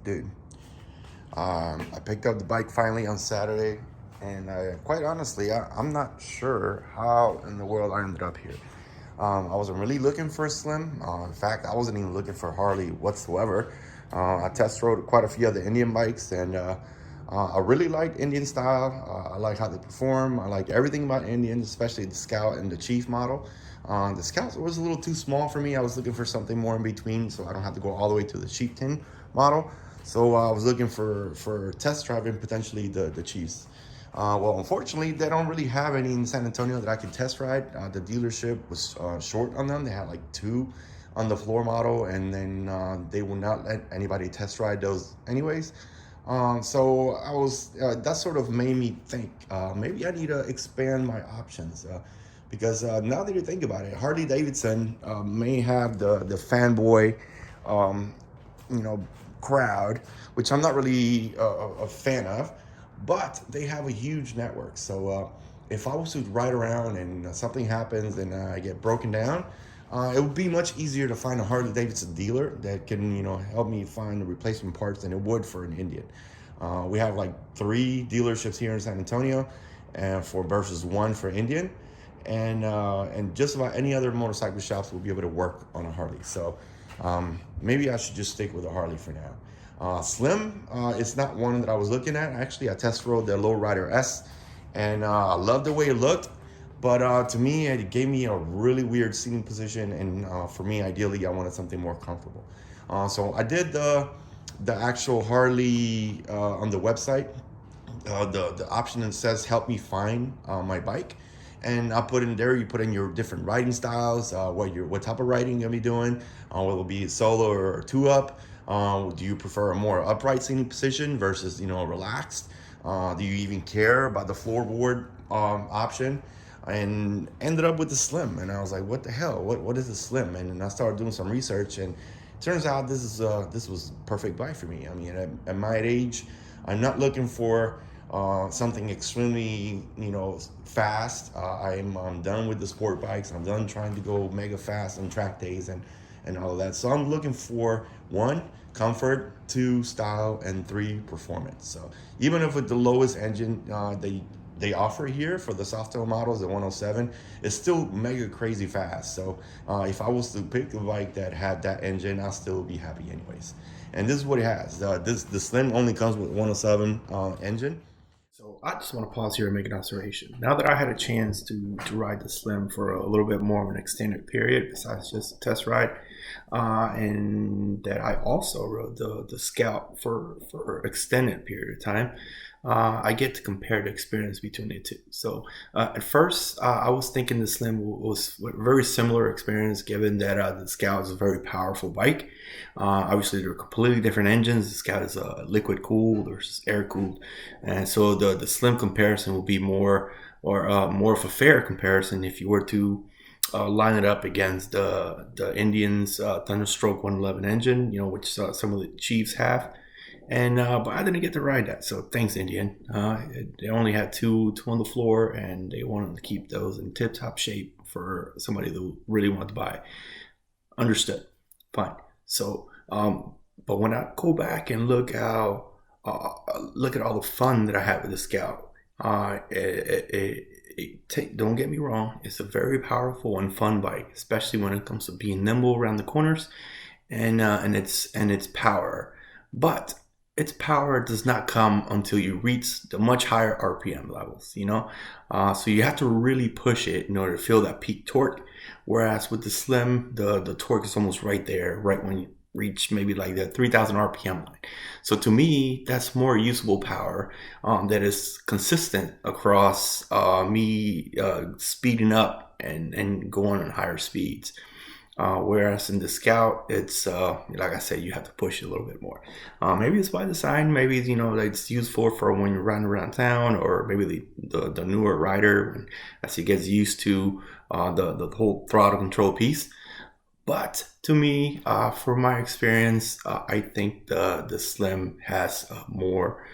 Dude, I picked up the bike finally on Saturday, and quite honestly, I'm not sure how in the world I ended up here. I wasn't really looking for a Slim. In fact, I wasn't even looking for Harley whatsoever. I test rode quite a few other Indian bikes, and I really like Indian style. I like how they perform. I like everything about Indian, especially the Scout and the Chief model. The Scout was a little too small for me. I was looking for something more in between, so I don't have to go all the way to the Chieftain model. So I was looking for test driving potentially the Chiefs. Well, unfortunately, they don't really have any in San Antonio that I could test ride. The dealership was short on them. They had like two on the floor model, and then they will not let anybody test ride those anyways. So I was that sort of made me think maybe I need to expand my options because now that you think about it, Harley Davidson may have the fanboy um, you know, crowd, which I'm not really a fan of, but they have a huge network. So if I was to ride around and something happens and I get broken down, it would be much easier to find a Harley Davidson dealer that can, help me find the replacement parts than it would for an Indian. We have like 3 dealerships here in San Antonio, and for versus 1 for Indian, and just about any other motorcycle shops will be able to work on a Harley. So maybe I should just stick with a Harley for now. Slim, it's not one that I was looking at. Actually, I test rode the Lowrider S, and I loved the way it looked. But to me, it gave me a really weird seating position, and for me, ideally, I wanted something more comfortable. So I did the actual Harley on the website. The option that says "Help me find my bike," and I put in there. You put in your different riding styles, what type of riding you're gonna be doing, whether it be solo or two up. Do you prefer a more upright seating position versus relaxed? Do you even care about the floorboard option? And ended up with the Slim, and I was like, what the hell? What is the Slim? And I started doing some research, and it turns out this was perfect bike for me. I mean, at my age, I'm not looking for something extremely fast. I'm done with the sport bikes. I'm done trying to go mega fast on track days and all of that. So I'm looking for 1, comfort, 2, style, and 3, performance. So even if with the lowest engine they offer here for the Softail models, the 107, it's still mega crazy fast. So if I was to pick a bike that had that engine, I'll still be happy anyways. And this is what it has. The Slim only comes with 107 engine. So I just want to pause here and make an observation. Now that I had a chance to ride the Slim for a little bit more of an extended period, besides just a test ride, and that I also rode the Scout for extended period of time, I get to compare the experience between the two. So at first, I was thinking the Slim was a very similar experience, given that the Scout is a very powerful bike. Obviously, they're completely different engines. The Scout is liquid cooled versus air cooled, and so the Slim comparison will be more of a fair comparison if you were to line it up against the Indians Thunderstroke 111 engine, which some of the Chiefs have. And but I didn't get to ride that, so thanks, Indian. They only had two on the floor, and they wanted to keep those in tip-top shape for somebody that really wanted to buy. Understood, fine. So, but when I go back and look at all the fun that I had with the Scout, don't get me wrong, it's a very powerful and fun bike, especially when it comes to being nimble around the corners, and its power, but its power does not come until you reach the much higher RPM levels, so you have to really push it in order to feel that peak torque. Whereas with the Slim, the torque is almost right there, right when you reach maybe like the 3000 RPM line. So to me, that's more usable power that is consistent across me speeding up and going on higher speeds. Whereas in the Scout, it's like I said, you have to push it a little bit more. Maybe it's by design. Maybe it's useful for when you're riding around town, or maybe the newer rider as he gets used to the whole throttle control piece. But to me, for my experience, I think the Slim has a more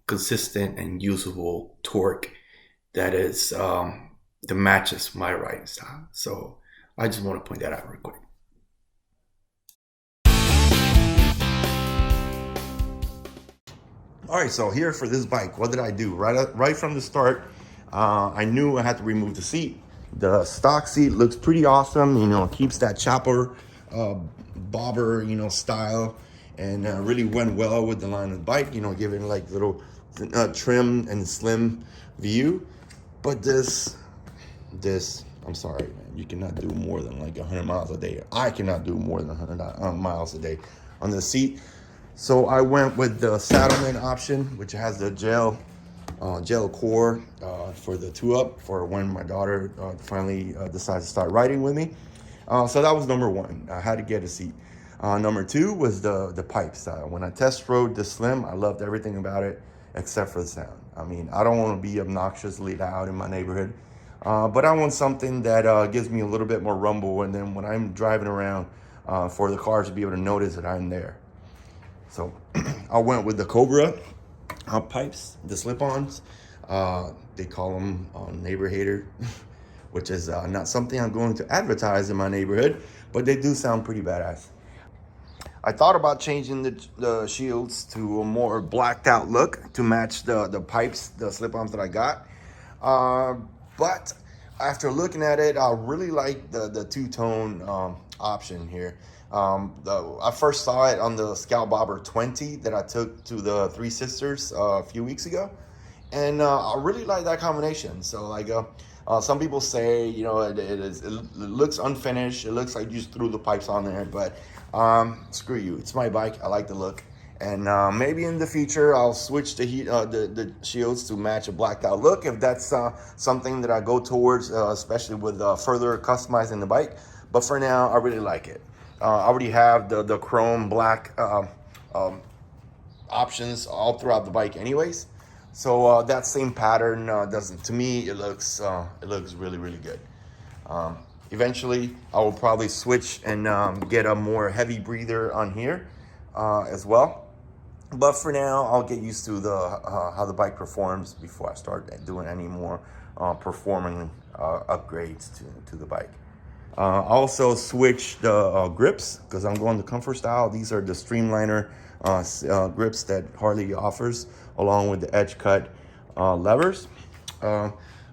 consistent and usable torque that matches my riding style. So I just want to point that out real quick. All right, so here for this bike, what did I do? Right from the start, I knew I had to remove the seat. The stock seat looks pretty awesome. You know, keeps that chopper, bobber, you know, style, and really went well with the line of the bike. You know, giving like little trim and slim view. But this, I'm sorry, man, you cannot do more than like 100 miles a day. I cannot do more than 100 miles a day on the seat. So I went with the Saddleman option, which has the gel core for the two-up for when my daughter finally decides to start riding with me. So that was number one. I had to get a seat. Number two was the pipes. When I test rode the Slim, I loved everything about it except for the sound. I mean, I don't want to be obnoxiously loud in my neighborhood, but I want something that gives me a little bit more rumble, and then when I'm driving around, for the cars to be able to notice that I'm there. So I went with the Cobra pipes, the slip-ons. They call them neighbor hater, which is not something I'm going to advertise in my neighborhood, but they do sound pretty badass. I thought about changing the shields to a more blacked out look to match the pipes, the slip-ons that I got. But after looking at it, I really like the two-tone option here. I first saw it on the Scout Bobber 20 that I took to the Three Sisters a few weeks ago, and I really like that combination. So like some people say, you know, it looks unfinished, it looks like you just threw the pipes on there, but screw you, it's my bike, I like the look. And maybe in the future I'll switch the shields to match a blacked out look if that's something that I go towards, especially with further customizing the bike. But for now, I really like it. I already have the chrome black options all throughout the bike anyways. So that same pattern doesn't, to me, it looks really, really good. Eventually, I will probably switch and get a more heavy breather on here as well. But for now, I'll get used to how the bike performs before I start doing any more performing upgrades to the bike. I also switched the grips because I'm going to comfort style. These are the Streamliner grips that Harley offers, along with the edge cut levers.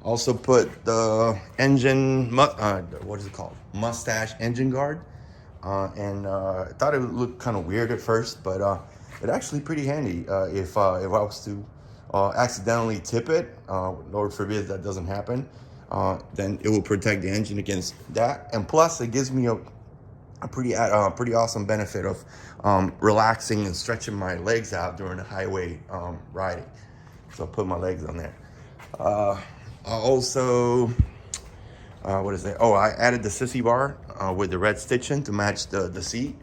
Also put the engine, what is it called? Mustache engine guard. And I thought it would look kind of weird at first, but it's actually pretty handy if I was to accidentally tip it. Lord forbid that doesn't happen. Then it will protect the engine against that, and plus it gives me a pretty awesome benefit of relaxing and stretching my legs out during the highway riding. So I put my legs on there. I also what is that? Oh, I added the sissy bar with the red stitching to match the seat,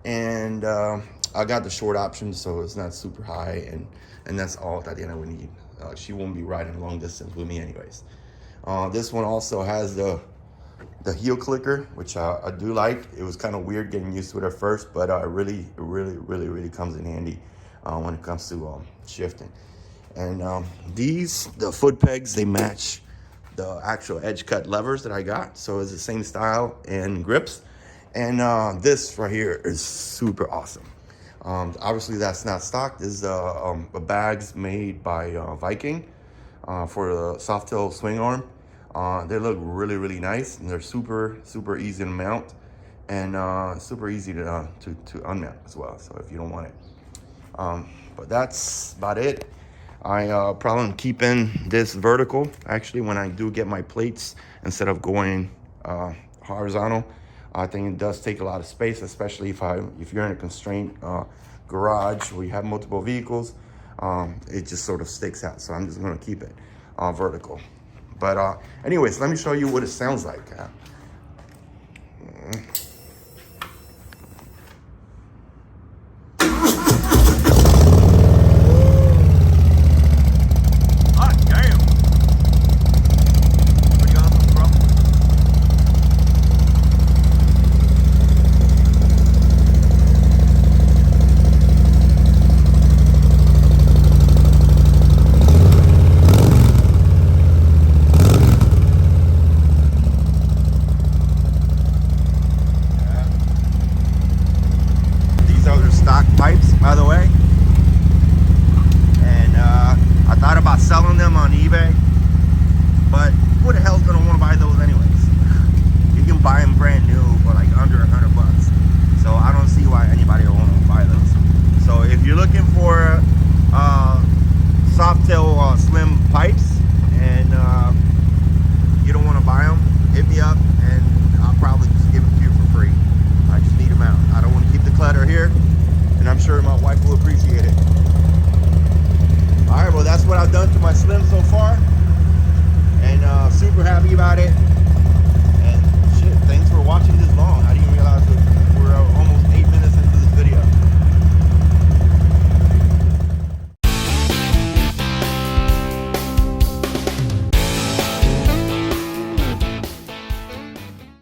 and I got the short option, so it's not super high, and that's all Tatiana would need. She won't be riding long distance with me anyways. This one also has the heel clicker, which I do like. It was kind of weird getting used to it at first, but it really comes in handy when it comes to shifting. And the foot pegs, they match the actual edge cut levers that I got. So it's the same style and grips. And this right here is super awesome. Obviously that's not stock. This is bags made by Viking for the Softail swing arm. They look really nice, and they're super easy to mount, and super easy to unmount as well, so if you don't want it. But that's about it. I probably am keeping this vertical. Actually, when I do get my plates, instead of going horizontal, I think it does take a lot of space, especially if you're in a constrained garage where you have multiple vehicles. It just sort of sticks out, so I'm just going to keep it vertical. But anyways, let me show you what it sounds like. can buy them brand new for like under $100. So I don't see why anybody would want to buy those. So if you're looking for Softail slim pipes and you don't want to buy them, hit me up and I'll probably just give them to you for free. I just need them out. I don't want to keep the clutter here, and I'm sure my wife will appreciate it.